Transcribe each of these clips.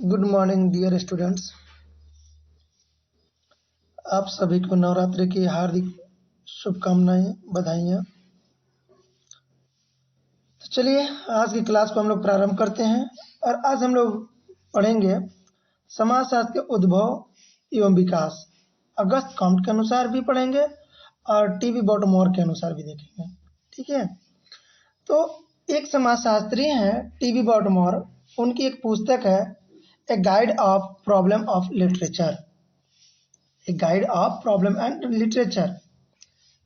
Good morning dear students. आप सभी को नवरात्रि की हार्दिक शुभकामनाएं, बधाइयाँ। तो चलिए आज की क्लास को हम लोग प्रारंभ करते हैं और आज हम लोग पढ़ेंगे समाजशास्त्र के उद्भव एवं विकास। अगस्त काउंट के अनुसार भी पढ़ेंगे और टीवी बॉटमोर के अनुसार भी देखेंगे। ठीक है, तो एक समाजशास्त्री हैं टीवी बॉटमोर, उनकी एक पुस्तक है a guide of problem of literature, a guide of problem and literature,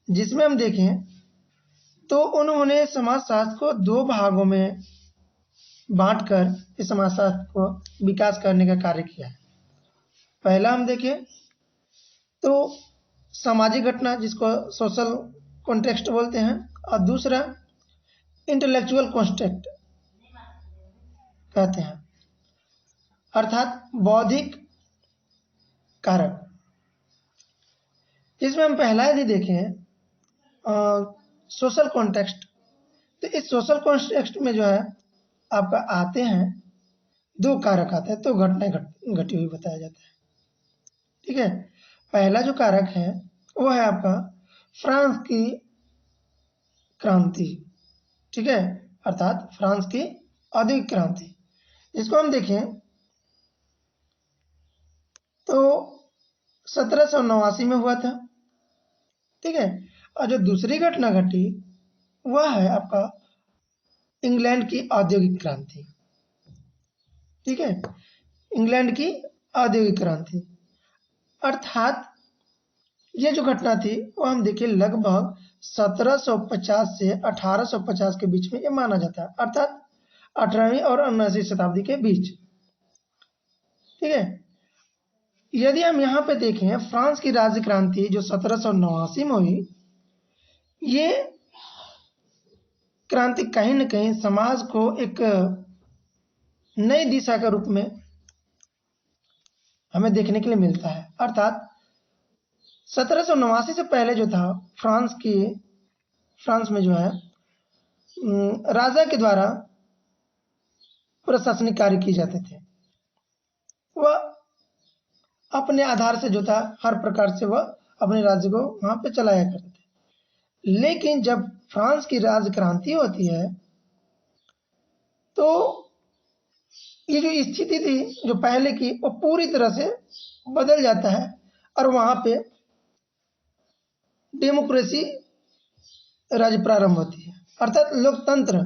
जिसमें हम देखें तो उन्होंने समाजशास्त्र को दो भागों में बांटकर इस समाजशास्त्र को विकास करने का कार्य किया है। पहला हम देखें तो सामाजिक घटना, जिसको सोशल कॉन्टेक्स्ट बोलते हैं, और दूसरा इंटेलेक्चुअल कॉन्टेक्स्ट कहते हैं, अर्थात बौद्धिक कारक। इसमें हम पहला यदि देखें सोशल कॉन्टेक्स्ट, तो इस सोशल कॉन्टेक्स्ट में जो है आपका आते हैं दो कारक आते हैं, तो घटनाएं घटी हुई बताया जाता है। ठीक है, पहला जो कारक है वो है आपका फ्रांस की क्रांति। ठीक है, अर्थात फ्रांस की औद्योगिक क्रांति, जिसको हम देखें तो 1789 में हुआ था। ठीक है, और जो दूसरी घटना घटी वह है आपका इंग्लैंड की औद्योगिक क्रांति। ठीक है, इंग्लैंड की औद्योगिक क्रांति, अर्थात ये जो घटना थी वो हम देखिए लगभग 1750 से 1850 के बीच में ये माना जाता है, अर्थात 18वीं और 19वीं शताब्दी के बीच। ठीक है, यदि हम यहाँ पे देखें फ्रांस की राज्य क्रांति जो 1789 में हुई, ये क्रांति कहीं न कहीं समाज को एक नई दिशा के रूप में हमें देखने के लिए मिलता है। अर्थात 1789 से पहले जो था फ्रांस में जो है राजा के द्वारा प्रशासनिक कार्य किए जाते थे। वह अपने आधार से जो था हर प्रकार से वह अपने राज्य को वहां पे चलाया करते थे। लेकिन जब फ्रांस की राज्य क्रांति होती है तो ये जो स्थिति थी जो पहले की वो पूरी तरह से बदल जाता है और वहां पे डेमोक्रेसी राज्य प्रारंभ होती है, अर्थात लोकतंत्र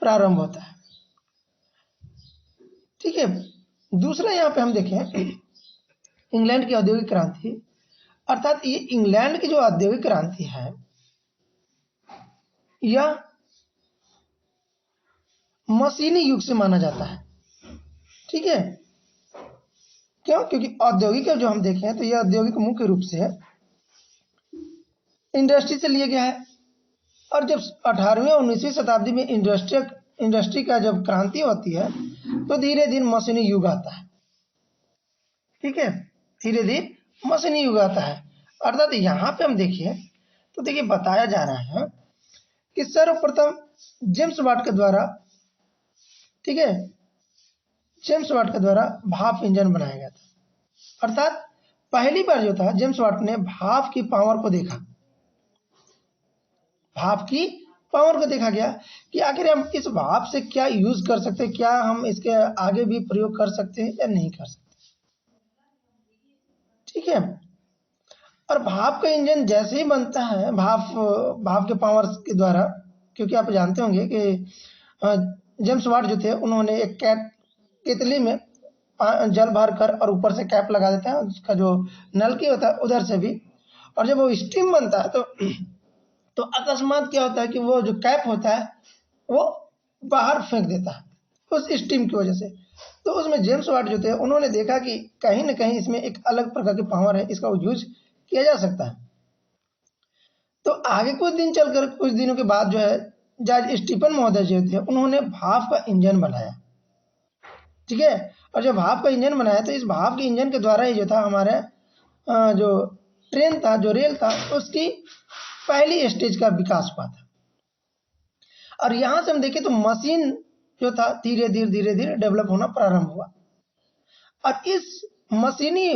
प्रारंभ होता है। ठीक है, दूसरा यहाँ पे हम देखें इंग्लैंड की औद्योगिक क्रांति, अर्थात ये इंग्लैंड की जो औद्योगिक क्रांति है यह मशीनी युग से माना जाता है। ठीक है, क्यों? क्योंकि औद्योगिक जो हम देखें तो यह औद्योगिक मुख्य रूप से इंडस्ट्री से लिया गया है, और जब 18वीं और 19वीं शताब्दी में इंडस्ट्री का जब क्रांति होती है तो धीरे धीरे मशीनी युग आता है। ठीक है, धीरे धीरे मशीनी युग आता है, अर्थात यहाँ पे हम देखिए तो देखिए बताया जा रहा है कि सर्वप्रथम जेम्स वाट के द्वारा, ठीक है, जेम्स वाट के द्वारा भाप इंजन बनाया गया था। अर्थात पहली बार जो था जेम्स वाट ने भाप की पावर को देखा, भाप की पावर को देखा गया कि आखिर हम इस भाप से क्या यूज कर सकते हैं, क्या हम इसके आगे भी प्रयोग कर सकते हैं या नहीं कर सकते। ठीक है, और भाप का इंजन जैसे ही बनता है भाप के पावर के द्वारा, क्योंकि आप जानते होंगे कि जेम्स वाट जो थे उन्होंने एक केतली में जल भर कर और ऊपर से कैप लगा देते हैं, उसका जो नलकी होता है उधर से भी, और जब वो स्टीम बनता है तो अकस्मात क्या होता है कि वो जो कैप होता है वो बाहर फेंक देता है उस स्टीम की वजह से। तो उसमें जेम्स वाट जो थे उन्होंने देखा कि कहीं ना कहीं इसमें एक अलग प्रकार की पावर है, इसका यूज किया जा सकता है। तो आगे कुछ दिनों के बाद जो है जॉर्ज स्टीफन महोदय जो थे उन्होंने भाप का इंजन बनाया। ठीक है, और जब भाप का इंजन बनाया तो इस भाप के इंजन के द्वारा ही जो था हमारे जो ट्रेन था, जो रेल था, उसकी पहली स्टेज का विकास हुआ था। और यहां से हम देखें तो मशीन जो था धीरे धीरे डेवलप होना प्रारंभ हुआ। और इस मशीनी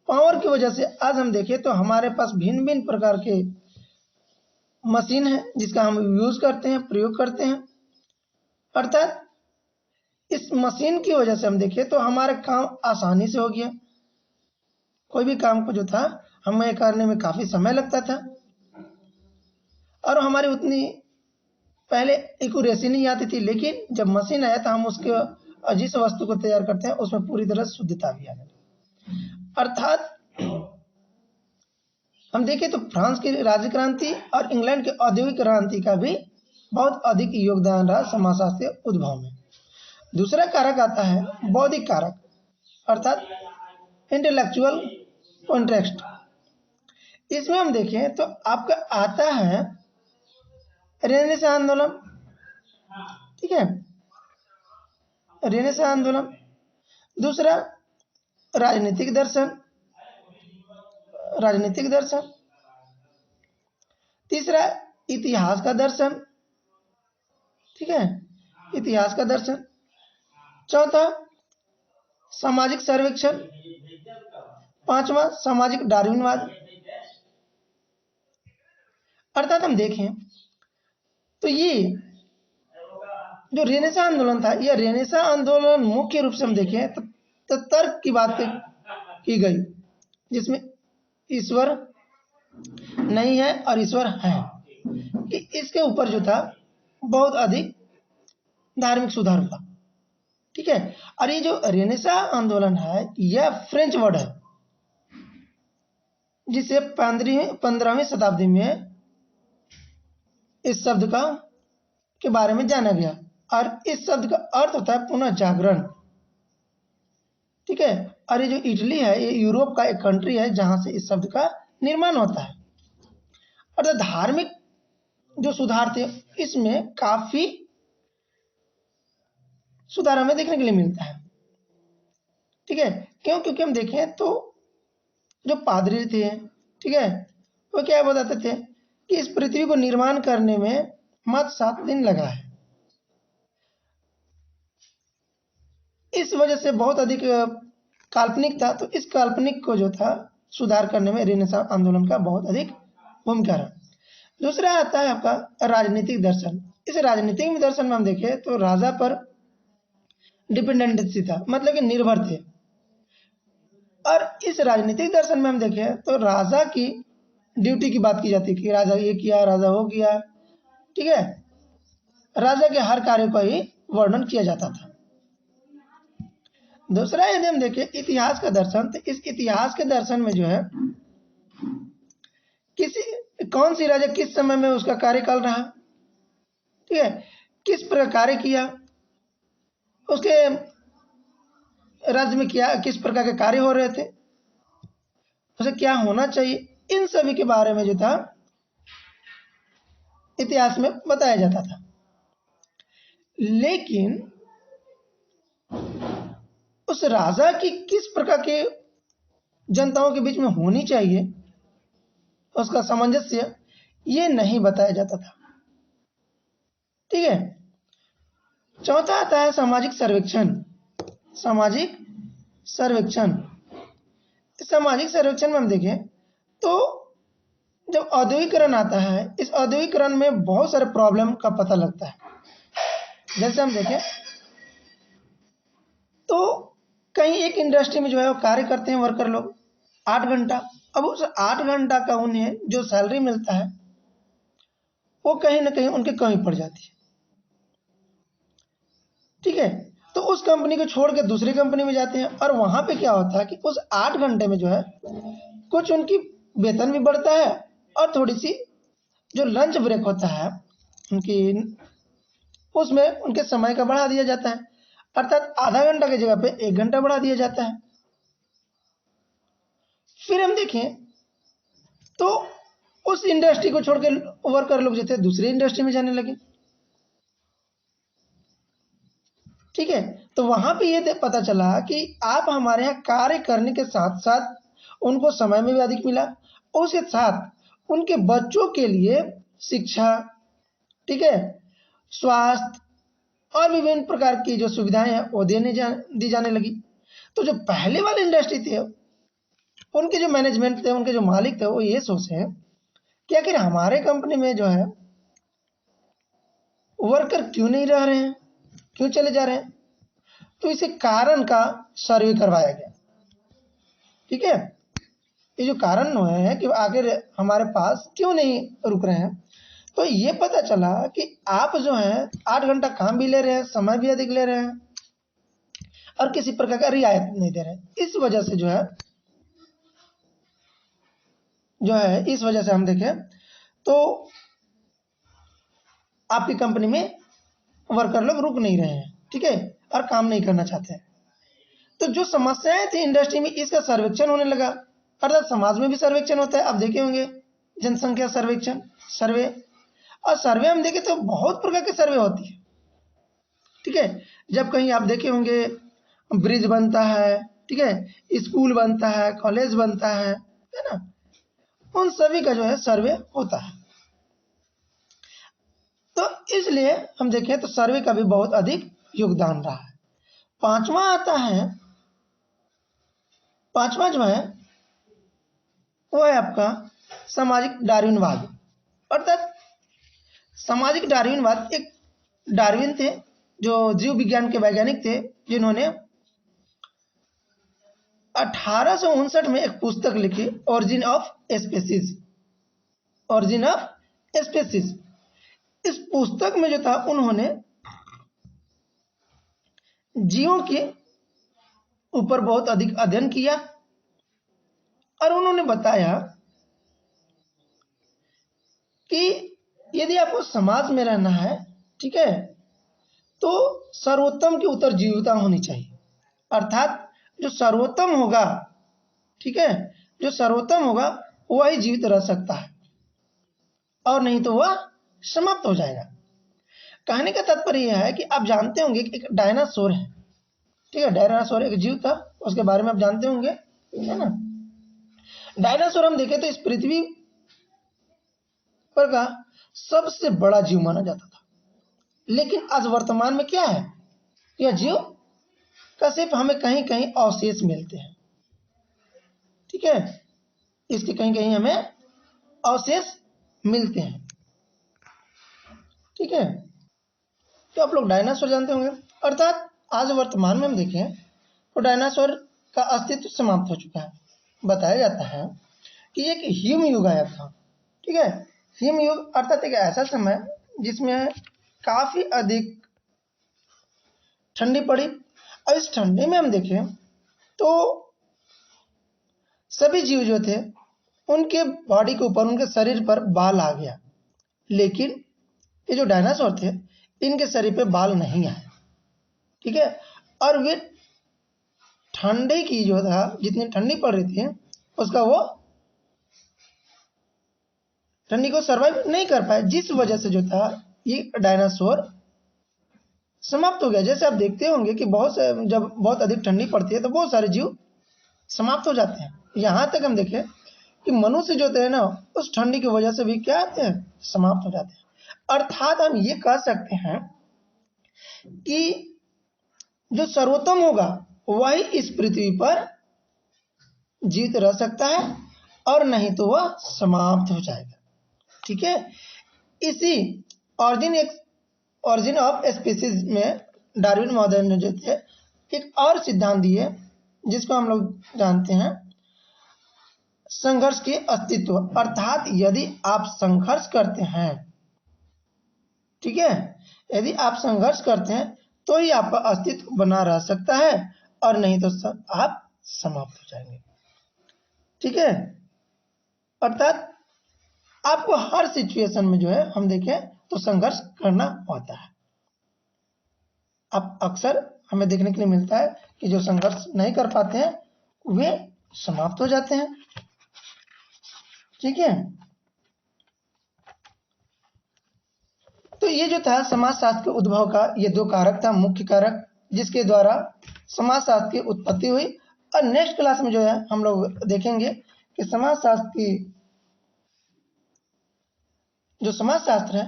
पावर की वजह से आज हम देखें तो हमारे पास भिन्न भिन्न प्रकार के मशीन है जिसका हम यूज करते हैं, प्रयोग करते हैं। अर्थात इस मशीन की वजह से हम देखें तो हमारा काम आसानी से हो गया। कोई भी काम को जो था हमें करने में काफी समय लगता था और हमारी उतनी पहले एक्यूरेसी नहीं आती थी, लेकिन जब मशीन आया तो हम उसके जिस वस्तु को तैयार करते हैं उसमें पूरी तरह शुद्धता भी आने लगी। अर्थात हम देखें तो फ्रांस की राज्य क्रांति और इंग्लैंड की औद्योगिक क्रांति का भी बहुत अधिक योगदान रहा समाजशास्त्रीय उद्भव में। दूसरा कारक आता है बौद्धिक कारक, अर्थात इंटेलेक्चुअल कॉन्टेक्स्ट। इसमें हम देखें तो आपका आता है रेनेसां आंदोलन, ठीक है, रेनेसां आंदोलन। दूसरा राजनीतिक दर्शन, राजनीतिक दर्शन। तीसरा इतिहास का दर्शन, ठीक है, इतिहास का दर्शन। चौथा सामाजिक सर्वेक्षण। पांचवा सामाजिक डार्विनवाद। अर्थात हम देखें तो ये जो रेनेसां आंदोलन था, यह रेनेसां आंदोलन मुख्य रूप से हम देखें तो तर्क की बात की गई, जिसमें ईश्वर नहीं है और ईश्वर है, कि इसके ऊपर जो था बहुत अधिक धार्मिक सुधार हुआ, ठीक है। और ये जो रेनेसां आंदोलन है यह फ्रेंच वर्ड है जिसे 15वीं शताब्दी में इस शब्द का के बारे में जाना गया और इस शब्द का अर्थ होता है पुनः जागरण, ठीक है। और ये जो इटली है ये यूरोप का एक कंट्री है जहां से इस शब्द का निर्माण होता है। अर्थात धार्मिक जो सुधार थे इसमें काफी सुधार हमें देखने के लिए मिलता है, ठीक है। क्यों? क्योंकि हम देखें तो जो पादरी थे, ठीक है, वो क्या बताते थे कि इस पृथ्वी को निर्माण करने में मात्र 7 दिन लगा है। इस वजह से बहुत अधिक काल्पनिक था, तो इस काल्पनिक को जो था सुधार करने में रेनेसां आंदोलन का बहुत अधिक भूमिका रहा। दूसरा आता है आपका राजनीतिक दर्शन। इस राजनीतिक दर्शन में हम देखें तो राजा पर डिपेंडेंसी था, मतलब कि निर्भर थे। और इस राजनीतिक दर्शन में हम देखें तो राजा की ड्यूटी की बात की जाती है कि राजा ये किया, राजा वो किया, ठीक है। राजा के हर कार्य को ही वर्णन किया जाता था। दूसरा यदि हम देखें इतिहास का दर्शन, तो इस इतिहास के दर्शन में जो है कौन सी राजा किस समय में उसका कार्यकाल रहा, ठीक है, किस प्रकार कार्य किया, उसके राज्य में क्या किस प्रकार के कार्य हो रहे थे, उसे क्या होना चाहिए, इन सभी के बारे में जो था इतिहास में बताया जाता था। लेकिन उस राजा की किस प्रकार के जनताओं के बीच में होनी चाहिए, उसका सामंजस्य ये नहीं बताया जाता था, ठीक है। चौथा आता है सामाजिक सर्वेक्षण। सामाजिक सर्वेक्षण, सामाजिक सर्वेक्षण में हम देखें तो जब औद्योगिकरण आता है, इस औद्योगिकरण में बहुत सारे प्रॉब्लम का पता लगता है। जैसे हम देखें तो कहीं एक इंडस्ट्री में जो है वो कार्य करते हैं वर्कर लोग 8 घंटा। अब उस 8 घंटा का उन्हें जो सैलरी मिलता है वो कहीं ना कहीं उनकी कमी पड़ जाती है, ठीक है। तो उस कंपनी को छोड़ के दूसरी कंपनी में जाते हैं और वहां पे क्या होता है कि उस 8 घंटे में जो है कुछ उनकी वेतन भी बढ़ता है और थोड़ी सी जो लंच ब्रेक होता है उनकी, उसमें उनके समय का बढ़ा दिया जाता है। अर्थात आधा घंटा की जगह पे 1 घंटा बढ़ा दिया जाता है। फिर हम देखें तो उस इंडस्ट्री को छोड़ के वर्कर लोग जो थे दूसरी इंडस्ट्री में जाने लगे, ठीक है। तो वहां पे ये पता चला कि आप हमारे यहाँ कार्य करने के साथ साथ उनको समय में भी अधिक मिला, उसके साथ उनके बच्चों के लिए शिक्षा, ठीक है, स्वास्थ्य और विभिन्न प्रकार की जो सुविधाएं हैं वो दी जाने लगी। तो जो पहले वाले इंडस्ट्री थे, उनके जो मैनेजमेंट थे, उनके जो मालिक थे, वो ये सोचे कि आखिर हमारे कंपनी में जो है वर्कर क्यों नहीं रह रहे हैं, क्यों चले जा रहे हैं। तो इसे कारण का सर्वे करवाया गया। ठीक है, ये जो कारण है कि आखिर हमारे पास क्यों नहीं रुक रहे हैं, तो ये पता चला कि आप जो है 8 घंटा काम भी ले रहे हैं, समय भी अधिक ले रहे हैं और किसी प्रकार का रियायत नहीं दे रहे हैं। इस वजह से इस वजह से हम देखें तो आपकी कंपनी में वर्कर लोग रुक नहीं रहे हैं, ठीक है, और काम नहीं करना चाहते हैं। तो जो समस्याएं थी इंडस्ट्री में, इसका सर्वेक्षण होने लगा। अर्थात समाज में भी सर्वेक्षण होता है, आप देखे होंगे जनसंख्या सर्वेक्षण, सर्वे। और सर्वे हम देखें तो बहुत प्रकार के सर्वे होती है। ठीक है, जब कहीं आप देखे होंगे ब्रिज बनता है, ठीक है, स्कूल बनता है, कॉलेज बनता है ना, उन सभी का जो है सर्वे होता है। तो इसलिए हम देखें तो सर्वे का भी बहुत अधिक योगदान रहा है। पांचवा जो है वो है आपका सामाजिक डार्विनवाद। अर्थात सामाजिक डार्विनवाद, एक डार्विन थे जो जीव विज्ञान के वैज्ञानिक थे, जिन्होंने 1859 में एक पुस्तक लिखी, origin of species. Origin of species, इस पुस्तक में जो था उन्होंने जीवों के ऊपर बहुत अधिक अध्ययन किया और उन्होंने बताया कि यदि आपको समाज में रहना है, ठीक है, तो सर्वोत्तम की उत्तरजीविता होनी चाहिए। अर्थात जो सर्वोत्तम होगा, ठीक है, जो सर्वोत्तम होगा वही जीवित रह सकता है और नहीं तो वह समाप्त हो जाएगा। कहने का तात्पर्य यह है कि आप जानते होंगे कि एक डायनासोर है, ठीक है, डायनासोर एक जीव था, उसके बारे में आप जानते होंगे, है ना। डायनासोर हम देखें तो इस पृथ्वी पर का सबसे बड़ा जीव माना जाता था, लेकिन आज वर्तमान में क्या है, यह जीव का सिर्फ हमें कहीं कहीं अवशेष मिलते हैं। ठीक है, इसके कहीं कहीं हमें अवशेष मिलते हैं। ठीक है, तो आप लोग डायनासोर जानते होंगे। अर्थात आज वर्तमान में हम देखें तो डायनासोर का अस्तित्व समाप्त हो चुका है। बताया जाता है कि एक हिम युग आया था। ठीक है, हिम युग अर्थात एक ऐसा समय जिसमें काफी अधिक ठंडी पड़ी, और इस ठंडी में हम देखें तो सभी जीव जो थे उनके बॉडी के ऊपर, उनके शरीर पर बाल आ गया, लेकिन ये जो डायनासोर थे इनके शरीर पे बाल नहीं आए। ठीक है, और वे ठंडी की जो था, जितनी ठंडी पड़ रही थी उसका वो ठंडी को सर्वाइव नहीं कर पाए, जिस वजह से जो था ये डायनासोर समाप्त हो गया। जैसे आप देखते होंगे कि जब बहुत अधिक ठंडी पड़ती है तो बहुत सारे जीव समाप्त हो जाते हैं। यहाँ तक हम देखें कि मनुष्य जो है ना, उस ठंडी की वजह से भी क्या आते हैं, समाप्त हो जाते हैं। अर्थात हम ये कह सकते हैं कि जो सर्वोत्तम होगा वही इस पृथ्वी पर जीवित रह सकता है और नहीं तो वह समाप्त हो जाएगा। ठीक है, इसी ओरिजिन ऑफ स्पीसीज में डार्विन महोदय ने जो थे एक और सिद्धांत दिए, जिसको हम लोग जानते हैं संघर्ष के अस्तित्व। अर्थात यदि आप संघर्ष करते हैं, ठीक है, यदि आप संघर्ष करते हैं तो ही आपका अस्तित्व बना रह सकता है और नहीं तो आप समाप्त हो जाएंगे। ठीक है, अर्थात आपको हर सिचुएशन में जो है हम देखें तो संघर्ष करना होता है। अब अक्सर हमें देखने के लिए मिलता है कि जो संघर्ष नहीं कर पाते हैं वे समाप्त हो जाते हैं। ठीक है, तो ये जो था समाजशास्त्र के उद्भव का ये 2 कारक था, मुख्य कारक, जिसके द्वारा समाजशास्त्र की उत्पत्ति हुई। और नेक्स्ट क्लास में जो है हम लोग देखेंगे कि समाजशास्त्र है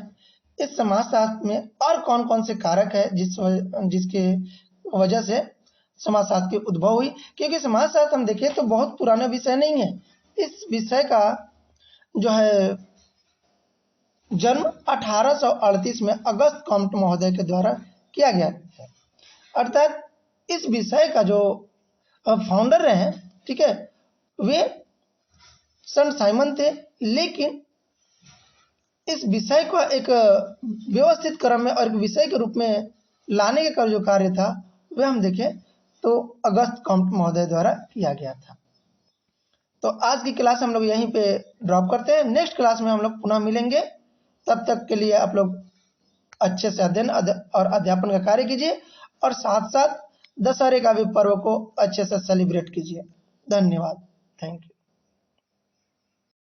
इस समाजशास्त्र में और कौन कौन से कारक है जिसके वजह से समाजशास्त्र की उद्भव हुई। क्योंकि समाजशास्त्र हम देखें तो बहुत पुराना विषय नहीं है। इस विषय का जो है जन्म 1838 में अगस्त कॉम्ट महोदय के द्वारा किया गया है। अर्थात इस विषय का जो फाउंडर रहे, ठीक है, वे सन साइमन थे। लेकिन इस विषय को एक व्यवस्थित क्रम में और एक विषय के रूप में लाने का जो कार्य था वह हम देखें तो अगस्त कॉम्ट महोदय द्वारा किया गया था। तो आज की क्लास हम लोग यहीं पे ड्रॉप करते हैं। नेक्स्ट क्लास में हम लोग पुनः मिलेंगे। तब तक के लिए आप लोग अच्छे से अध्ययन और अध्यापन का कार्य कीजिए और साथ साथ दशहरे का भी पर्व को अच्छे से सेलिब्रेट कीजिए। धन्यवाद। Thank you.